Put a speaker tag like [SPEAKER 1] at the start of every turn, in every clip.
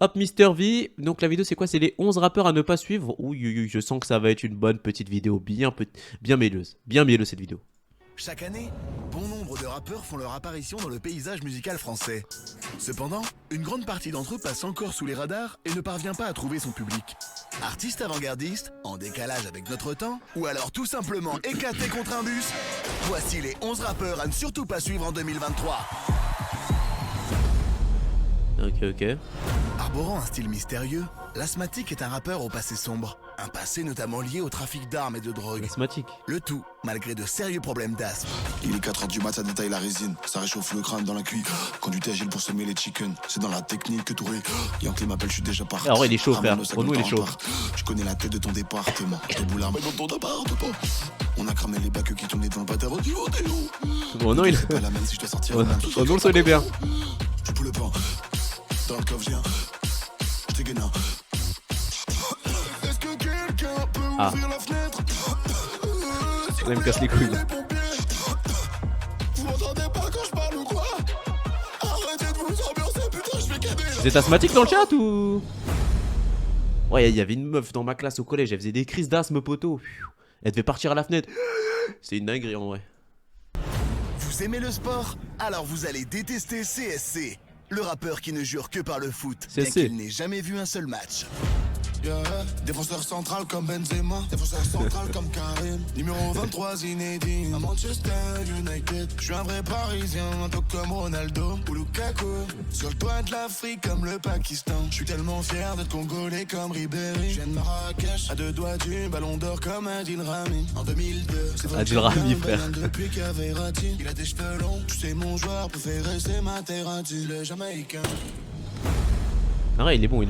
[SPEAKER 1] Hop, Mister V. Donc la vidéo c'est quoi? C'est les 11 rappeurs à ne pas suivre. Oui, oui, oui, je sens que ça va être une bonne petite vidéo, bien mielleuse. Bien mielleuse cette vidéo.
[SPEAKER 2] Chaque année, bon nombre de rappeurs font leur apparition dans le paysage musical français. Cependant, une grande partie d'entre eux passe encore sous les radars et ne parvient pas à trouver son public. Artistes avant-gardistes, en décalage avec notre temps, ou alors tout simplement éclatés contre un bus, voici les 11 rappeurs à ne surtout pas suivre en 2023.
[SPEAKER 1] Ok.
[SPEAKER 2] Arborant un style mystérieux, l'Asthmatique est un rappeur au passé sombre. Un passé notamment lié au trafic d'armes et de drogue.
[SPEAKER 1] Asthmatique.
[SPEAKER 2] Le tout, malgré de sérieux problèmes d'asthme.
[SPEAKER 3] Il est 4h du mat, ça détaille la résine. Ça réchauffe le crâne dans la cuisse. Conduite agile pour semer les chickens. C'est dans la technique que tout est. Yankee m'appelle, je suis déjà parti.
[SPEAKER 1] Alors il est chaud, frère. Renaud, il est chaud.
[SPEAKER 3] Je connais la tête de ton département. Je déboule l'arme dans ton appartement. On a cramé les bacs qui tournaient dans le bâtard.
[SPEAKER 1] Bon, non, il.
[SPEAKER 3] Pas la même si je dois sortir.
[SPEAKER 1] Renaud le sonnait bien.
[SPEAKER 3] Je peux le pain. Dans le coffre, viens. Je t'ai gagné. Est-ce que quelqu'un peut ouvrir la fenêtre?
[SPEAKER 1] Il me casse les couilles.
[SPEAKER 3] Vous m'entendez pas quand je parle ou quoi? Arrêtez de vous ambiancer, putain, je vais cader là.
[SPEAKER 1] Vous êtes asthmatique dans le chat ou? Ouais, il y avait une meuf dans ma classe au collège, elle faisait des crises d'asthme, poteau. Elle devait partir à la fenêtre. C'est une dinguerie en vrai.
[SPEAKER 2] Vous aimez le sport? Alors vous allez détester CSC. Le rappeur qui ne jure que par le foot, bien qu'il n'ait jamais vu un seul match.
[SPEAKER 3] Yeah. Défenseur central comme Benzema, défenseur central comme Karim. Numéro 23 inédit à Manchester United. Je suis un vrai parisien, un peu comme Ronaldo ou Lukaku. Sur le toit de l'Afrique comme le Pakistan. Je suis tellement fier d'être congolais comme Ribéry. Je viens de Marrakech, à deux doigts du ballon d'or comme Adil Rami. En 2002, c'est
[SPEAKER 1] Adil Rami, frère.
[SPEAKER 3] Depuis qu'il y avait Verratti, il a des cheveux longs. Tu sais mon joueur préféré c'est Materazzi, le Jamaïcain.
[SPEAKER 1] Ah ouais, il est bon.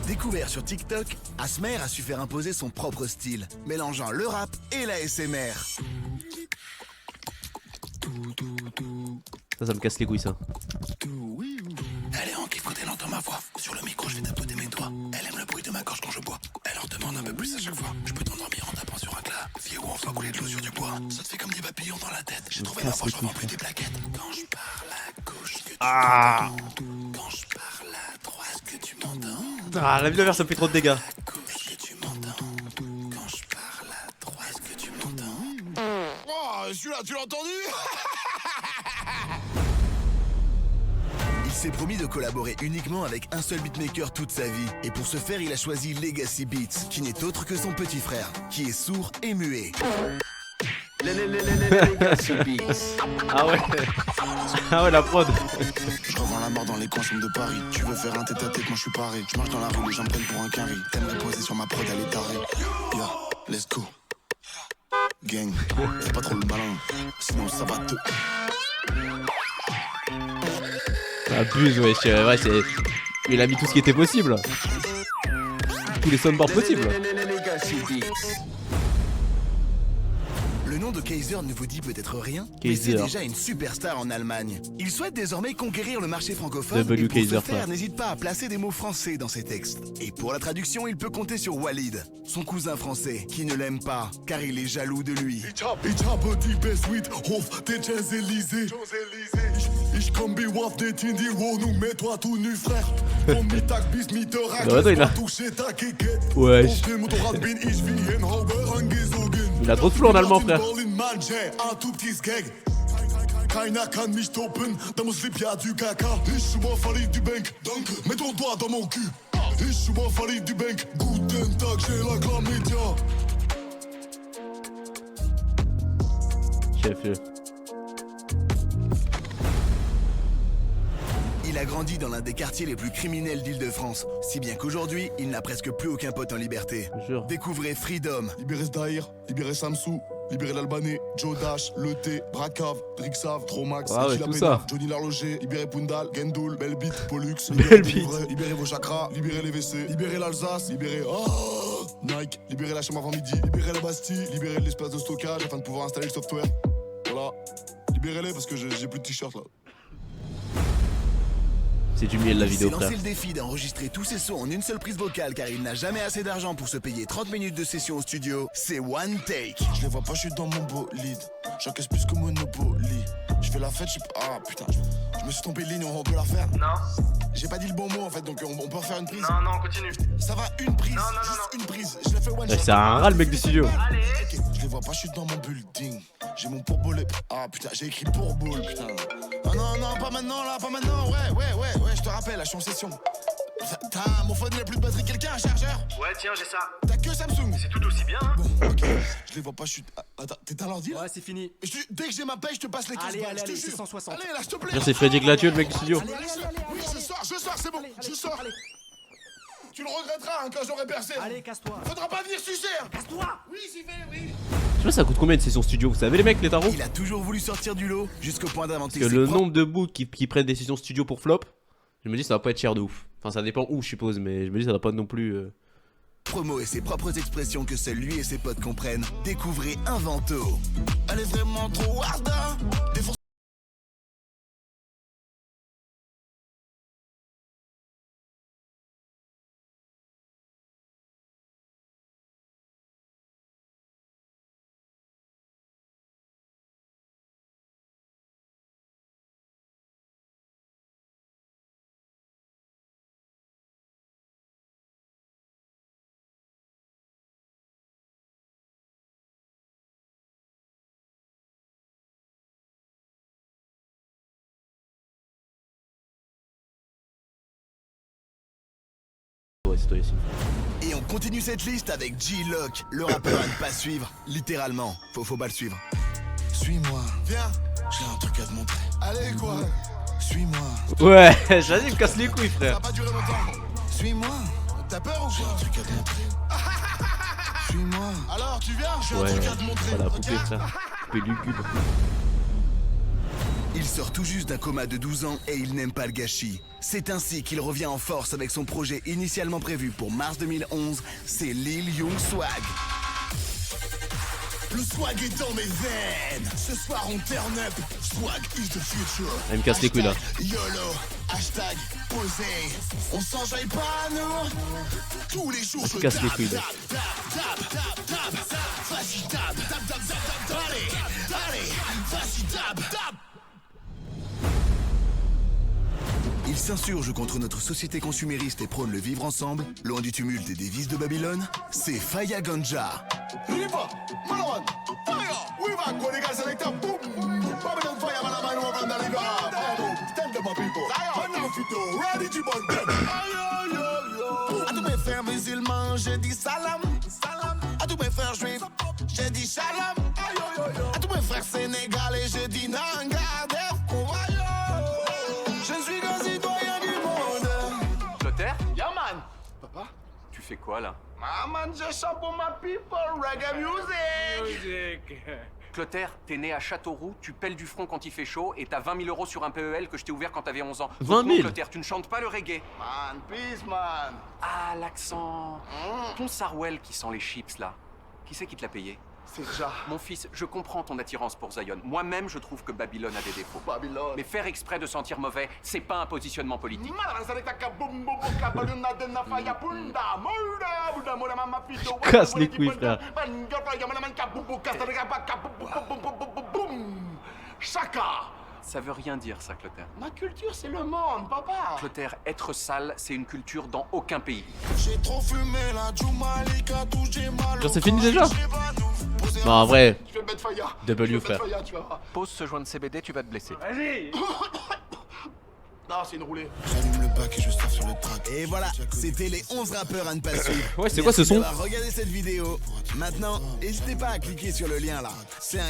[SPEAKER 2] Découvert sur TikTok, Asmer a su faire imposer son propre style, mélangeant le rap et la SMR.
[SPEAKER 1] Ça me casse les couilles, ça.
[SPEAKER 3] Elle est en kiff quand elle entend ma voix. Sur le micro, je vais tapoter mes doigts. Elle aime le bruit de ma gorge quand je bois. Elle en demande un peu plus à chaque fois. Je peux t'endormir en tapant sur un glas. Vieux ou enfin couler de l'eau sur du bois. Ça te fait comme des papillons dans la tête. J'ai trouvé ma voix, je revends plus des plaquettes. Quand je parle à gauche, que tu m'entends. Quand je parle à droite, que tu m'entends.
[SPEAKER 1] Ah, la vie ça me fait trop de dégâts.
[SPEAKER 3] Est-ce que tu m'entends? Quand je parle à droite, est-ce que tu m'entends? Oh, celui-là, tu l'as entendu?
[SPEAKER 2] Il s'est promis de collaborer uniquement avec un seul beatmaker toute sa vie. Et pour ce faire, il a choisi Legacy Beats, qui n'est autre que son petit frère, qui est sourd et muet.
[SPEAKER 4] Legacy Beats.
[SPEAKER 1] Ah ouais. Ah ouais, la prod.
[SPEAKER 3] Je revends la mort dans les coins sombres de Paris. Tu veux faire un tête-à-tête, moi je suis paré. Je marche dans la rue, les gens me prennent pour un carré. T'aimerais poser sur ma prod, elle est tarée. Yeah, let's go. Gang, fais pas trop le malin, sinon ça va te...
[SPEAKER 1] Abuse, ouais, c'est... Il a mis tout ce qui était possible. Tous les soundboards possibles.
[SPEAKER 4] Legacy Beats.
[SPEAKER 2] Le nom de Kaiser ne vous dit peut-être rien, mais
[SPEAKER 1] Kaiser.
[SPEAKER 2] c'est déjà une superstar en Allemagne. Il souhaite désormais conquérir le marché francophone
[SPEAKER 1] W.
[SPEAKER 2] et pour
[SPEAKER 1] Kaiser,
[SPEAKER 2] ce
[SPEAKER 1] frère.
[SPEAKER 2] faire, n'hésite pas à placer des mots français dans ses textes. Et pour la traduction, il peut compter sur Walid, son cousin français, qui ne l'aime pas, car il est jaloux de lui.
[SPEAKER 3] Ich habe die Bestweed-Hof der Champs-Élysées. Ich komm bewaffnet in die Wohnung, mets-toi tout nu, frère. Vom Mittag bis Mittag,
[SPEAKER 1] Ouais, il a-
[SPEAKER 3] toucher ta Keket.
[SPEAKER 1] Wesh.
[SPEAKER 3] Auf dem Motorrad bin ich wie ein Hauber angesogen.
[SPEAKER 1] Il a trop de flow en allemand, frère.
[SPEAKER 3] Mann, j'ai un tout petit skeg. Keiner kann mich toppen, da muss Lipja du Kaka. Ich suis mal verliebt du Bank, danke, mets ton doigt dans mon cul. Ich suis mal verliebt du Bank, guten Tag, j'ai la chlamydia.
[SPEAKER 1] Chef.
[SPEAKER 2] Il a grandi dans l'un des quartiers les plus criminels d'Île-de-France, si bien qu'aujourd'hui, il n'a presque plus aucun pote en liberté.
[SPEAKER 1] Jure.
[SPEAKER 2] Découvrez Freedom,
[SPEAKER 3] Libérez Zdaïr, libérez Samsou, libérez l'Albanais, Joe Dash, Le T, Bracave, Drixav, Tromax,
[SPEAKER 1] Ah ouais,
[SPEAKER 3] Gila
[SPEAKER 1] tout
[SPEAKER 3] Pena,
[SPEAKER 1] ça.
[SPEAKER 3] Johnny L'Arloger, libérez Pundal, Gendoul, Belbit, Pollux,
[SPEAKER 1] Belbit.
[SPEAKER 3] libérez libérez vos chakras, libérez les WC, libérez l'Alsace, libérez Nike, libérez la chambre avant midi, libérez la Bastille, libérez l'espace de stockage afin de pouvoir installer le software. Voilà, libérez-les parce que j'ai plus de t-shirt là.
[SPEAKER 1] C'est du miel la
[SPEAKER 2] il s'est
[SPEAKER 1] vidéo,
[SPEAKER 2] lancé
[SPEAKER 1] frère.
[SPEAKER 2] le défi d'enregistrer tous ses sons en une seule prise vocale car il n'a jamais assez d'argent pour se payer 30 minutes de session au studio. C'est One Take.
[SPEAKER 3] Je les vois pas, je suis dans mon bolide. J'encaisse plus que Monopoly. Je fais la fête, je sais pas. Ah putain, je me suis tombé ligne, on peut la faire.
[SPEAKER 4] Non.
[SPEAKER 3] J'ai pas dit le bon mot en fait, donc on peut refaire une prise.
[SPEAKER 5] Non, non, continue.
[SPEAKER 3] Ça va, une prise.
[SPEAKER 5] Non, non,
[SPEAKER 3] juste
[SPEAKER 5] non,
[SPEAKER 3] une prise. Je l'ai fait one shot.
[SPEAKER 1] C'est un rat le mec du studio.
[SPEAKER 5] Allez.
[SPEAKER 3] Ok, je les vois pas, je suis dans mon building. J'ai mon pourboule. Ah putain, j'ai écrit pourboule, putain. Ah non, non, pas maintenant là, pas maintenant. Ouais, je te rappelle, là, je suis en session. Putain, mon phone il a plus de batterie, quelqu'un a un chargeur?
[SPEAKER 5] Ouais, tiens, j'ai ça.
[SPEAKER 3] T'as que Samsung?
[SPEAKER 5] C'est tout aussi bien, hein.
[SPEAKER 3] Bon, ok, je les vois pas, je suis. Attends, t'es à l'ordi là?
[SPEAKER 6] Ouais, c'est fini.
[SPEAKER 3] Dès que j'ai ma paye, je te passe les 15
[SPEAKER 6] Allez,
[SPEAKER 3] balles,
[SPEAKER 6] allez,
[SPEAKER 3] je te
[SPEAKER 6] allez,
[SPEAKER 3] jure.
[SPEAKER 6] 660.
[SPEAKER 3] Allez, là, je te plaît.
[SPEAKER 1] Genre, c'est Freddy Gladieux le mec du studio.
[SPEAKER 3] Allez, oui, je sors, c'est bon, je sors. Tu le regretteras hein, quand j'aurai percé.
[SPEAKER 6] Allez, casse-toi.
[SPEAKER 3] Faudra pas venir sucer.
[SPEAKER 6] Casse-toi.
[SPEAKER 3] Oui, j'y vais, oui.
[SPEAKER 1] Je sais pas ça coûte combien une session studio, vous savez les mecs les tarots?
[SPEAKER 2] Il a toujours voulu sortir du lot jusqu'au point d'inventer
[SPEAKER 1] Parce que
[SPEAKER 2] ses
[SPEAKER 1] le
[SPEAKER 2] propres
[SPEAKER 1] nombre de bouts qui prennent des sessions studio pour flop, je me dis ça va pas être cher de ouf. Enfin ça dépend où je suppose, mais je me dis ça va pas non plus...
[SPEAKER 2] mots et ses propres expressions que seuls lui et ses potes comprennent. Découvrez Invento.
[SPEAKER 3] Elle est vraiment trop harda. Des fois,
[SPEAKER 1] Ouais c'est toi ici.
[SPEAKER 2] Et on continue cette liste avec G-Lock, le rappeur à ne pas suivre. Littéralement, faut pas le suivre.
[SPEAKER 3] suis-moi. Viens, j'ai un truc à te montrer. Allez, quoi? Suis-moi.
[SPEAKER 1] Ouais, j'allais me casse les couilles
[SPEAKER 3] Ça
[SPEAKER 1] frère.
[SPEAKER 3] va pas durer longtemps. Suis-moi. T'as peur ou quoi? J'ai un truc à te montrer. Suis-moi. Alors, tu viens? J'ai un
[SPEAKER 1] Ouais,
[SPEAKER 3] truc à te montrer.
[SPEAKER 1] voilà,
[SPEAKER 3] ok?
[SPEAKER 1] poupée frère. Poupée lugubre.
[SPEAKER 2] Il sort tout juste d'un coma de 12 ans et il n'aime pas le gâchis. C'est ainsi qu'il revient en force avec son projet initialement prévu pour mars 2011, c'est Lil Young Swag.
[SPEAKER 3] Le swag est dans mes veines. Ce soir on turn up. Swag is the future.
[SPEAKER 1] Elle me casse les couilles là.
[SPEAKER 3] YOLO, hashtag posé. On s'enjaille pas nous. Tous les jours je
[SPEAKER 1] casse les couilles, là.
[SPEAKER 3] Vas-y tape, allez, vas-y tape.
[SPEAKER 2] Il s'insurge contre notre société consumériste et prône le vivre ensemble, loin du tumulte et des vices de Babylone. C'est Faya Ganja.
[SPEAKER 3] Riva, Malawan, fire. We back when the guys select a boom. Babylon fire, Malaman over the liga. Stand up my people. I'm now fito, ready to burn them. À tous mes frères musulmans, je dis salam. À tous mes frères juifs, je dis shalom. À tous mes frères sénégalais, je dis nanga. Je suis un citoyen du monde.
[SPEAKER 5] Clotaire?
[SPEAKER 3] Yeah man. Papa?
[SPEAKER 5] Tu fais quoi là?
[SPEAKER 3] Ah man, je chante pour ma people, reggae music.
[SPEAKER 5] Clotaire, t'es né à Châteauroux, tu pelles du front quand il fait chaud et t'as 20 000 € sur un PEL que je t'ai ouvert quand t'avais 11 ans.
[SPEAKER 1] 20 000?
[SPEAKER 5] Non, Clotaire, tu ne chantes pas le reggae.
[SPEAKER 3] Man, peace man.
[SPEAKER 5] Ah, l'accent. Ton Sarwell qui sent les chips là. Qui c'est qui te l'a payé?
[SPEAKER 3] C'est déjà
[SPEAKER 5] Mon fils, je comprends ton attirance pour Zion. Moi-même, je trouve que Babylone a des défauts.
[SPEAKER 3] Babylone.
[SPEAKER 5] Mais faire exprès de sentir mauvais, c'est pas un positionnement politique.
[SPEAKER 1] Casse les couilles frère.
[SPEAKER 3] Chaka.
[SPEAKER 5] Ça veut rien dire ça, Clotaire.
[SPEAKER 3] Ma culture, c'est le monde, papa.
[SPEAKER 5] Clotaire, être sale, c'est une culture dans aucun pays.
[SPEAKER 3] J'ai trop fumé la Jumalika, tout j'ai mal.
[SPEAKER 1] Genre c'est fini déjà? Non en vrai,
[SPEAKER 3] Je vais mettre Faya.
[SPEAKER 1] W frère.
[SPEAKER 3] Faya, tu vas voir.
[SPEAKER 5] Pose ce joint de CBD, tu vas te blesser.
[SPEAKER 3] Non, c'est une roulée. J'allume le bac et je sors sur le track.
[SPEAKER 2] Et voilà, c'était les 11 rappeurs à ne pas suivre.
[SPEAKER 1] Ouais, c'est quoi ce son?
[SPEAKER 2] Regardez cette vidéo. Maintenant, n'hésitez pas à cliquer sur le lien là. C'est un